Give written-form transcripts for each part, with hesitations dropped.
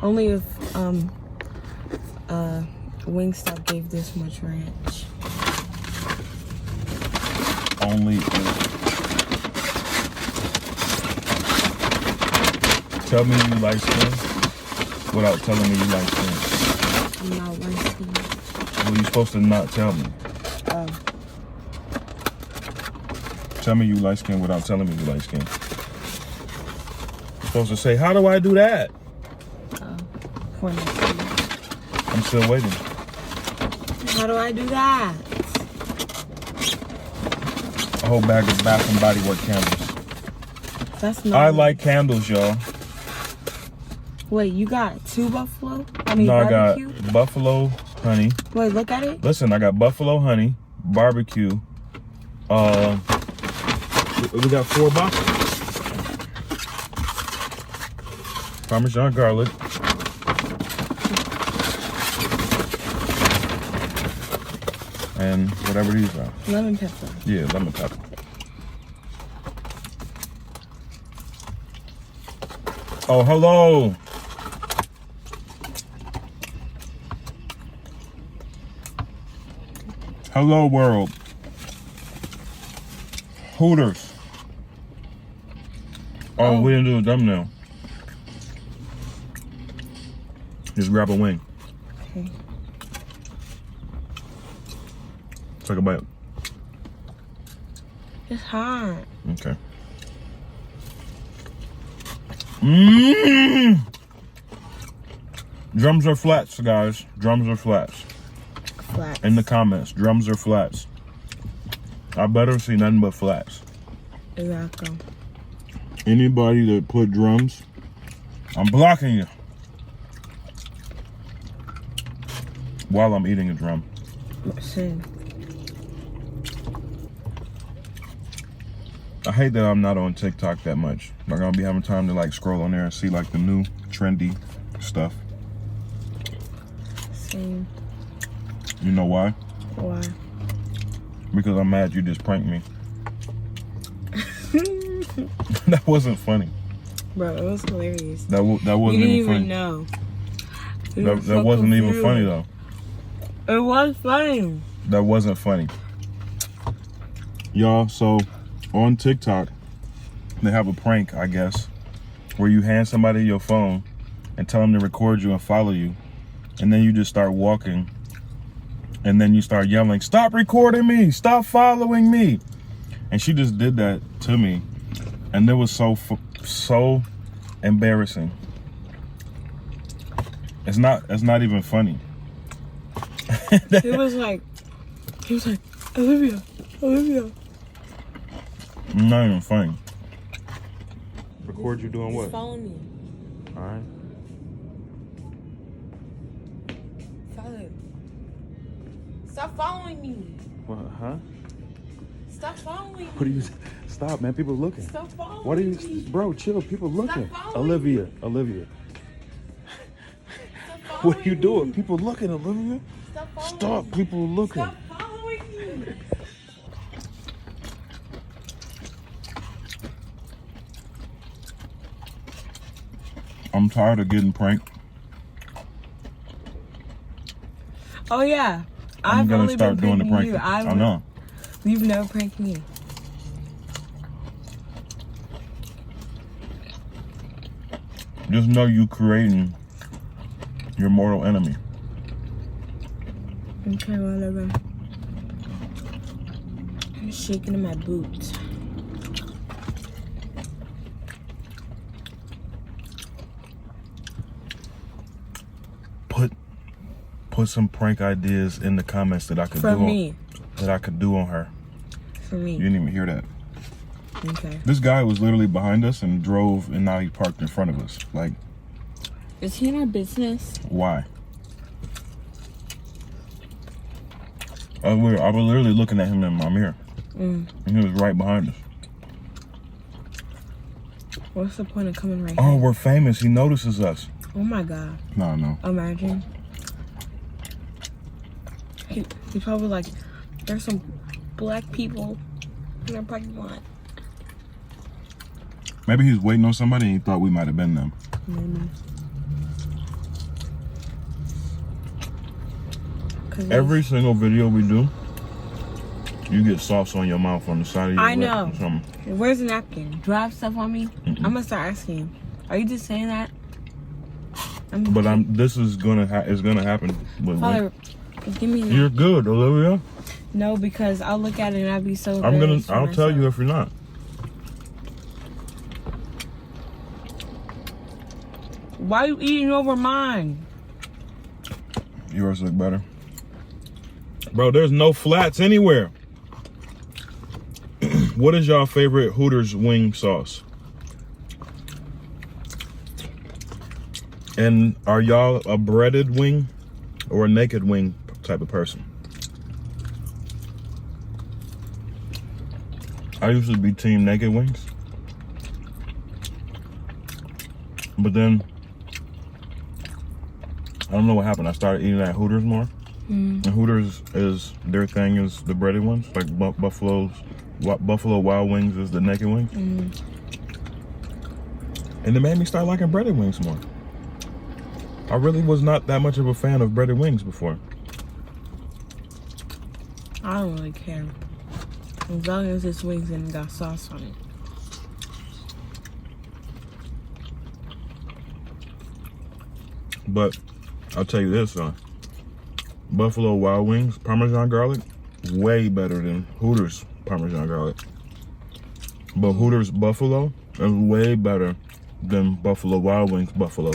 Only if Wingstop gave this much ranch. Only if. Tell me you like skin without telling me you like skin. I'm not light skinned. Well, you're supposed to not tell me. Oh. Tell me you light skin without telling me you light skin. You're supposed to say, how do I do that? For next week. I'm still waiting. How do I do that? A whole bag of Bath and Body Works candles. That's not. I like candles, y'all. Wait, you got 2 buffalo? I mean, No, barbecue? I got buffalo honey. Wait, look at it. Listen, I got buffalo honey, barbecue. We got 4 boxes. Parmesan garlic. And whatever these are. Lemon pepper. Yeah, lemon pepper. Oh, hello. Hello, world. Hooters. Oh, we didn't do a thumbnail. Just grab a wing. Okay. Take a bite. It's hot. Okay. Mmm. Drums or flats, guys. Drums or flats. Flats. In the comments, drums or flats. I better see nothing but flats. Exactly. Anybody that put drums, I'm blocking you. While I'm eating a drum. Same. I hate that I'm not on TikTok that much. I'm not gonna be having time to like scroll on there and see like the new trendy stuff. Same. You know why? Why? Because I'm mad you just pranked me. That wasn't funny. Bro, it was hilarious. That wasn't You didn't even funny. know. That wasn't even funny though. It was funny. That wasn't funny. Y'all, so on TikTok, they have a prank, I guess, where you hand somebody your phone and tell them to record you and follow you. And then you just start walking. And then you start yelling, stop recording me, stop following me. And she just did that to me. And it was so embarrassing. It's not even funny. He was like, Olivia. Not even funny. Record you doing what? Follow me. All right. Follow. Stop following me. What, huh? Stop following me. What are you? Stop, man. People looking. Stop following What are you, me. bro? Chill. People looking. following Olivia. Stop What are you following doing? me. People looking, Olivia. Stop following Stop. me. People looking. Stop following me. I'm tired of getting pranked. Oh yeah. I'm gonna only start been doing the pranking pranking. you. I know. You've never pranked me. Just know you creating your mortal enemy. Okay, whatever. I'm shaking in my boots. Put some prank ideas in the comments that I could For do me. that I could do on her. For me. You didn't even hear that. Okay. This guy was literally behind us and drove, and now he parked in front of us. Like, Is he in our business? why? I was literally looking at him in my mirror, and he was right behind us. What's the point of coming right Oh, here? we're famous. He notices us. Oh my god. No. Imagine. He probably like, there's some black people in our parking lot. Maybe he was waiting on somebody and he thought we might have been them. Maybe. Every single video we do, you get sauce on your mouth on the side of your I lip know. or something. Where's the napkin? Do I have stuff on me? I'm gonna start asking you. Are you just saying that? This is gonna happen. Father, give me. You're good, Olivia. No, because I'll look at it and I'll be so. I'll tell you if you're not. Why are you eating over mine? Yours look better. Bro, there's no flats anywhere. What is y'all favorite Hooters wing sauce? And are y'all a breaded wing or a naked wing type of person? I used to be team naked wings. But then, I don't know what happened. I started eating at Hooters more. And Hooters their thing is the breaded ones. Like Buffalo Wild Wings is the naked wings. And it made me start liking breaded wings more. I really was not that much of a fan of breaded wings before. I don't really care. As long as it's wings and got sauce on it. But I'll tell you this, Buffalo Wild Wings Parmesan garlic, way better than Hooters Parmesan garlic. But Hooters Buffalo is way better than Buffalo Wild Wings Buffalo.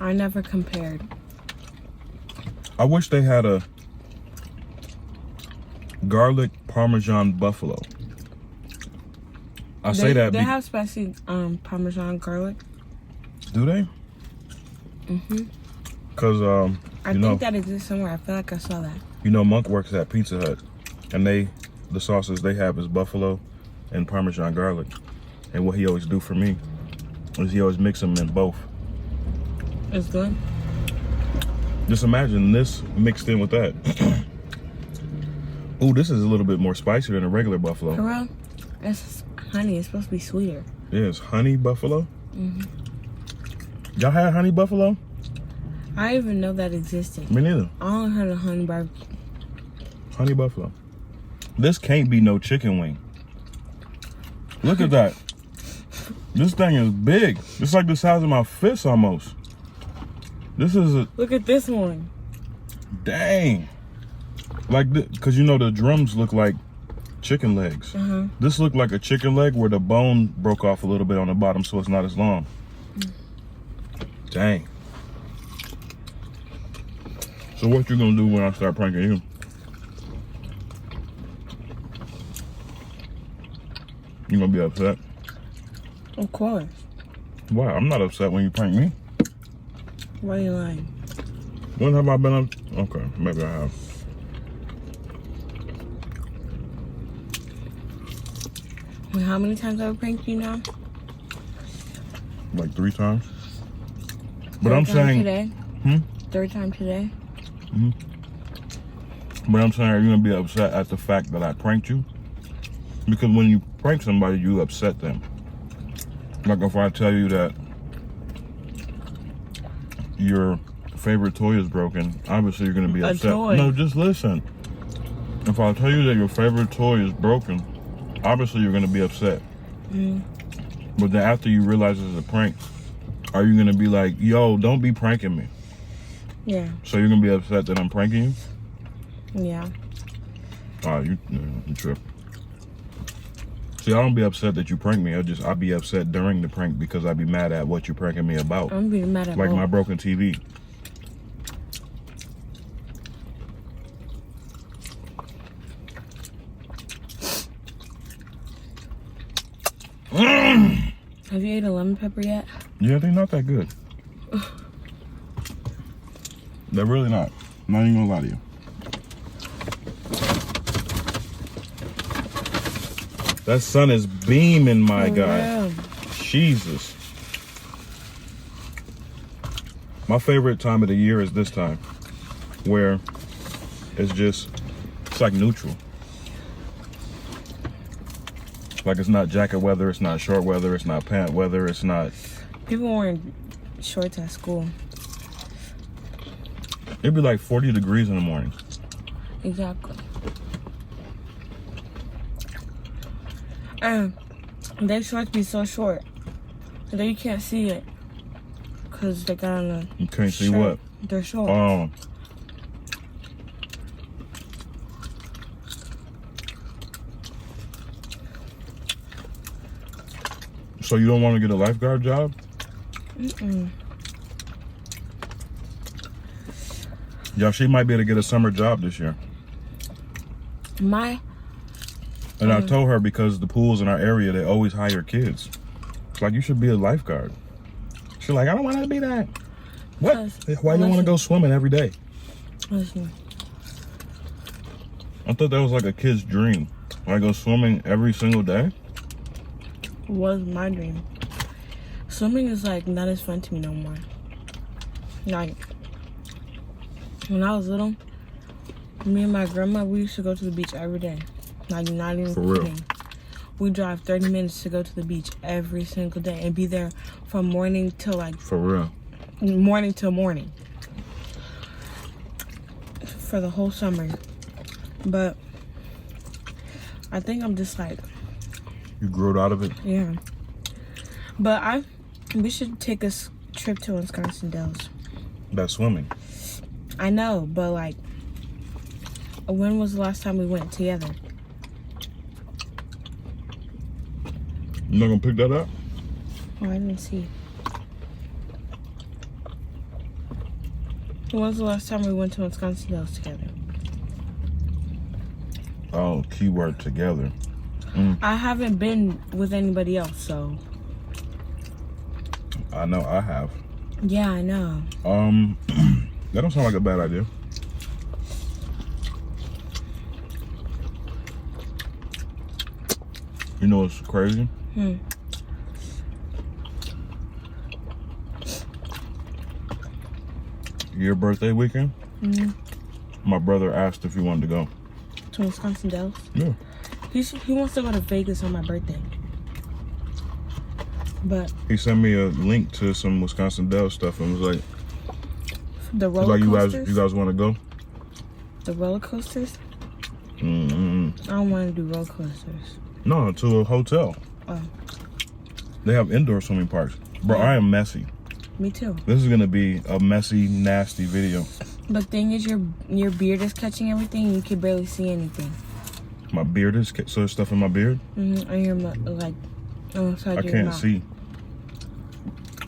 I never compared. I wish they had a garlic Parmesan Buffalo. They have spicy Parmesan garlic. Do they? Cause I think that exists somewhere. I feel like I saw that. You know, Monk works at Pizza Hut, and the sauces they have is buffalo and Parmesan garlic. And what he always do for me is he always mix them in both. It's good. Just imagine this mixed in with that. Ooh, this is a little bit more spicier than a regular buffalo. For real? It's honey. It's supposed to be sweeter. Yeah, it's honey buffalo. Y'all had honey buffalo? I didn't even know that existed. Me neither. I only heard of honey barbecue. Honey buffalo. This can't be no chicken wing. Look at that. This thing is big. It's like the size of my fist almost. This is a... Look at this one. Dang. Like, because you know the drums look like chicken legs. This looked like a chicken leg where the bone broke off a little bit on the bottom so it's not as long. Dang. So what you gonna do when I start pranking you? You gonna be upset? Of course. Why? I'm not upset when you prank me. Why are you lying? When have I been up? Okay, maybe I have. Well, how many times have I pranked you now? Like 3 times. But Third I'm time saying... today? Third time today? But I'm saying, are you gonna be upset at the fact that I pranked you? Because when you prank somebody, you upset them. Like if I tell you that your favorite toy is broken, obviously you're gonna be upset. A toy? No, just listen. If I tell you that your favorite toy is broken, obviously you're gonna be upset. But then after you realize it's a prank, are you gonna be like, yo, don't be pranking me? Yeah. So you're gonna be upset that I'm pranking you? Yeah. You trip. See, I don't be upset that you prank me. I'll be upset during the prank because I'd be mad at what you're pranking me about. I'm being mad at like both. my broken TV. Have you ate a lemon pepper yet? Yeah, they're not that good. They're really not. I'm not even gonna lie to you. That sun is beaming, my guy. Yeah. Jesus. My favorite time of the year is this time, where it's like neutral. Like it's not jacket weather, it's not short weather, it's not pant weather, it's not... People wearing shorts at school. It'd be like 40 degrees in the morning. Exactly. And their shorts be so short that you can't see it. Because they got on the You can't see shirt. what? They're short. Oh. So you don't want to get a lifeguard job? Mm-mm. Yeah, she might be able to get a summer job this year. And I told her because the pools in our area, they always hire kids. It's like, you should be a lifeguard. She's like, I don't want to be that. What? Why do you want to go swimming every day? Listen. I thought that was like a kid's dream. I go swimming every single day. Was my dream. Swimming is like not as fun to me no more. Like when I was little, me and my grandma, we used to go to the beach every day. Like not even For real. kidding. We drive 30 minutes to go to the beach every single day and be there from morning till like For real. morning till morning for the whole summer. But I think I'm just like, You grew out of it? yeah. But we should take a trip to Wisconsin Dells. That's swimming. I know, but like, when was the last time we went together? You not gonna pick that up? Oh, I didn't see. When was the last time we went to Wisconsin Dells together? Oh, keyword together. I haven't been with anybody else, so. I know I have. Yeah, I know. That don't sound like a bad idea. You know what's crazy? Your birthday weekend, my brother asked if you wanted to go. To Wisconsin Dells? Yeah. He wants to go to Vegas on my birthday. But He sent me a link to some Wisconsin Dells stuff and was like, the was roller like coasters? you guys want to go? The roller coasters? Mm-mm. I don't want to do roller coasters. No, to a hotel. Oh, They have indoor swimming parks. Bro, I am messy. me too. This is gonna be a messy, nasty video. But thing is, your beard is catching everything. You can barely see anything. My beard is, so there's stuff in my beard? On your like, inside I your can't mouth. see.